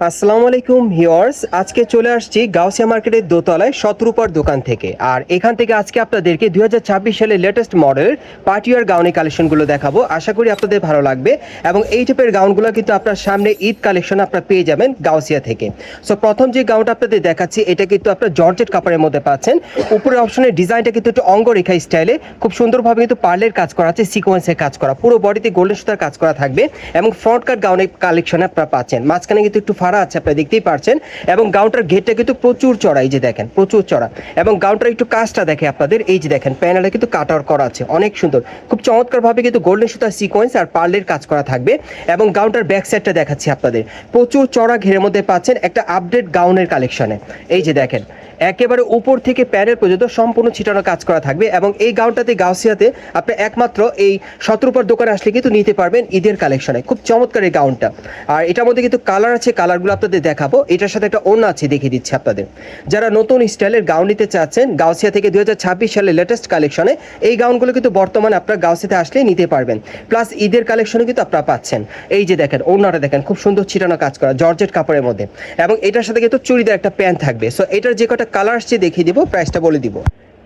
আসসালামু আলাইকুম ভিউয়ার্স, আজকে চলে আসছি গাউসিয়া মার্কেটের দোতলায় শতরূপার দোকান থেকে। আর এখান থেকে আজকে আপনাদেরকে 2026 সালের লেটেস্ট মডেলের পার্টিওয়ার গাউনের কালেকশনগুলো দেখাবো। আশা করি আপনাদের ভালো লাগবে এবং এই টাইপের গাউনগুলো কিন্তু আপনার সামনে ঈদ কালেকশন আপনারা পেয়ে যাবেন গাউসিয়া থেকে। সো প্রথম যে গাউনটা আপনাদের দেখাচ্ছি এটা কিন্তু আপনার জর্জেট কাপড়ের মধ্যে পাচ্ছেন। উপরের অপশনের ডিজাইনটা কিন্তু একটু অঙ্গরেখা স্টাইলে খুব সুন্দরভাবে কিন্তু পার্লের কাজ করা আছে, সিকোয়েন্সের কাজ করা, পুরো বডিতে গোল্ডেন সুতার কাজ করা থাকবে এবং ফ্রন্ট কাট গাউনের কালেকশনে আপনারা পাচ্ছেন। মাঝখানে কিন্তু একটু ফাড়া আছে, আপনারা দেখতেই পারছেন। এবং গাউনটার ঘেরটা কিন্তু প্রচুর চড়া, এই যে দেখেন প্রচুর চড়া। এবং গাউনটার একটু কাজটা দেখে আপনাদের, এই যে দেখেন প্যানেলে কিন্তু কাট আউট করা আছে, অনেক সুন্দর, খুব চমৎকারভাবে কিন্তু গোল্ডেন সুতার সিকোয়েন্স আর পার্লের কাজ করা থাকবে। এবং গাউনটার ব্যাক সাইডটা দেখাচ্ছি আপনাদের, প্রচুর চড়া ঘেরের মধ্যে পাচ্ছেন একটা আপডেট গাউনের কালেকশনে। এই যে দেখেন একেবারে উপর থেকে প্যানেল পর্যন্ত সম্পূর্ণ ছিটানো কাজ করা থাকবে। এবং এই গাউনটাতে গাউসিয়াতে আপনি একমাত্র এই শতরূপার দোকানে আসলে কিন্তু নিতে পারবেন ঈদের কালেকশনে। খুব চমৎকার এই গাউনটা। আর এটার মধ্যে কিন্তু কালার আছে, কালারগুলো আপনাদের দেখাবো। এটার সাথে একটা ওড়না আছে, দেখিয়ে দিচ্ছি আপনাদের। যারা নতুন স্টাইলের গাউন নিতে চাচ্ছেন গাউসিয়া থেকে 2026 সালের লেটেস্ট কালেকশনে, এই গাউনগুলো কিন্তু বর্তমানে আপনারা গাউসিয়াতে আসলেই নিতে পারবেন। প্লাস ঈদের কালেকশনে কিন্তু আপনারা পাচ্ছেন। এই যে দেখেন ওড়নাটা দেখেন, খুব সুন্দর ছিটানো কাজ করা জর্জেট কাপড়ের মধ্যে। এবং এটার সাথে কিন্তু চুড়িদার একটা প্যান্ট থাকবে। সো এটার যে কটা কালার আসছে দেখিয়ে দিব, প্রাইসটা বলে দিব।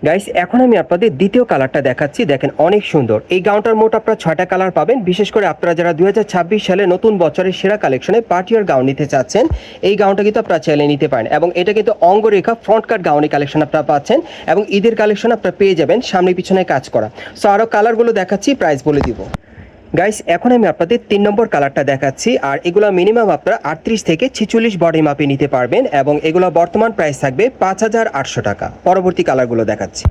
গাইস এখন আমি আপনাদের দ্বিতীয় কালারটা দেখাচ্ছি। দেখেন অনেক সুন্দর এই গাউনটার মোট আপনারা 6টা কালার পাবেন। বিশেষ করে আপনারা যারা 2026 সালে নতুন বছরের সেরা কালেকশনে পার্টিওয়ার গাউন নিতে চাচ্ছেন, এই গাউনটা কিন্তু আপনারা চাইলে নিতে পারেন। এবং এটা কিন্তু অঙ্গরেখা ফ্রন্ট কাট গাউনের কালেকশন আপনারা পাচ্ছেন এবং ঈদের কালেকশন আপনারা পেয়ে যাবেন সামনে পিছনে কাজ করা। সো আরও কালারগুলো দেখাচ্ছি, প্রাইস বলে দিব। গাইস এখন আমি আপনাদের 3 নম্বর কালারটা দেখাচ্ছি। আর এগুলো মিনিমাম আপনারা 38 থেকে 46 বডি মাপে নিতে পারবেন এবং এগুলো বর্তমান প্রাইস থাকবে 5800 টাকা। পরবর্তী কালারগুলো দেখাচ্ছি।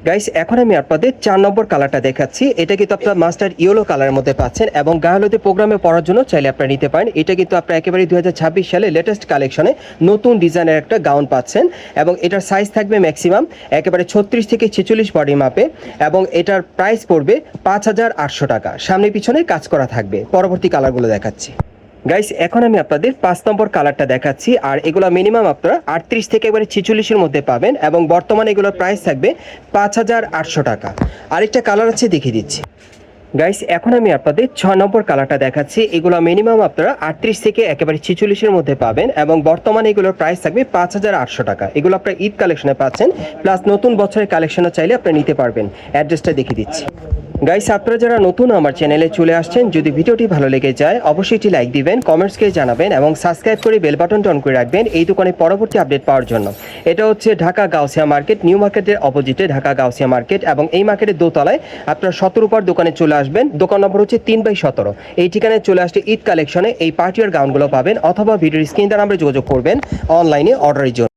গাইস এখন আমি আপনাদের 4 নম্বর কালারটা দেখাচ্ছি। এটা কিন্তু আপনারা মাস্টার ইয়েলো কালারের মধ্যে পাচ্ছেন এবং গায়ে প্রোগ্রামে পরার জন্য চাইলে আপনারা নিতে পারেন। এটা কিন্তু আপনারা একেবারে 2026 সালে লেটেস্ট কালেকশনে নতুন ডিজাইনের একটা গাউন পাচ্ছেন এবং এটার সাইজ থাকবে ম্যাক্সিমাম একেবারে 36 থেকে 46 বডি মাপে এবং এটার প্রাইস পড়বে 5800 টাকা। সামনে পিছনে কাজ করা থাকবে। পরবর্তী কালারগুলো দেখাচ্ছি। গাইস এখন আমি আপনাদের 5 নম্বর কালারটা দেখাচ্ছি। আর এগুলো মিনিমাম আপনারা 38 থেকে একেবারে 46-এর মধ্যে পাবেন এবং বর্তমানে এগুলোর প্রাইস থাকবে 5800 টাকা। আরেকটা কালার আছে, দেখিয়ে দিচ্ছি। গাইস এখন আমি আপনাদের 6 নম্বর কালারটা দেখাচ্ছি। এগুলো মিনিমাম আপনারা 38 থেকে একেবারে 46-এর মধ্যে পাবেন এবং বর্তমানে এগুলোর প্রাইস থাকবে 5800 টাকা। এগুলো আপনারা ঈদ কালেকশনে পাচ্ছেন, প্লাস নতুন বছরের কালেকশনে চাইলে আপনারা নিতে পারবেন। অ্যাড্রেসটা দেখিয়ে দিচ্ছি। গাইস আপনারা যারা নতুন আমার চ্যানেলে চলে আসছেন, যদি ভিডিওটি ভালো লেগে যায় অবশ্যই একটি লাইক দিবেন, কমেন্টসকে জানাবেন এবং সাবস্ক্রাইব করে বেল বাটনটা অন করে রাখবেন এই দোকানে পরবর্তী আপডেট পাওয়ার জন্য। এটা হচ্ছে ঢাকা গাউসিয়া মার্কেট, নিউ মার্কেটের অপোজিটে ঢাকা গাউসিয়া মার্কেট এবং এই মার্কেটের দোতলায় আপনারা শতরূপার দোকানে চলে আসবেন। দোকান নম্বর হচ্ছে 3/17। এই ঠিকানায় চলে আসলে ঈদ কালেকশনে এই পার্টিওয়ার গাউনগুলো পাবেন অথবা ভিডিওর স্ক্রিন দ্বারা আমরা যোগাযোগ করবেন অনলাইনে অর্ডারের জন্য।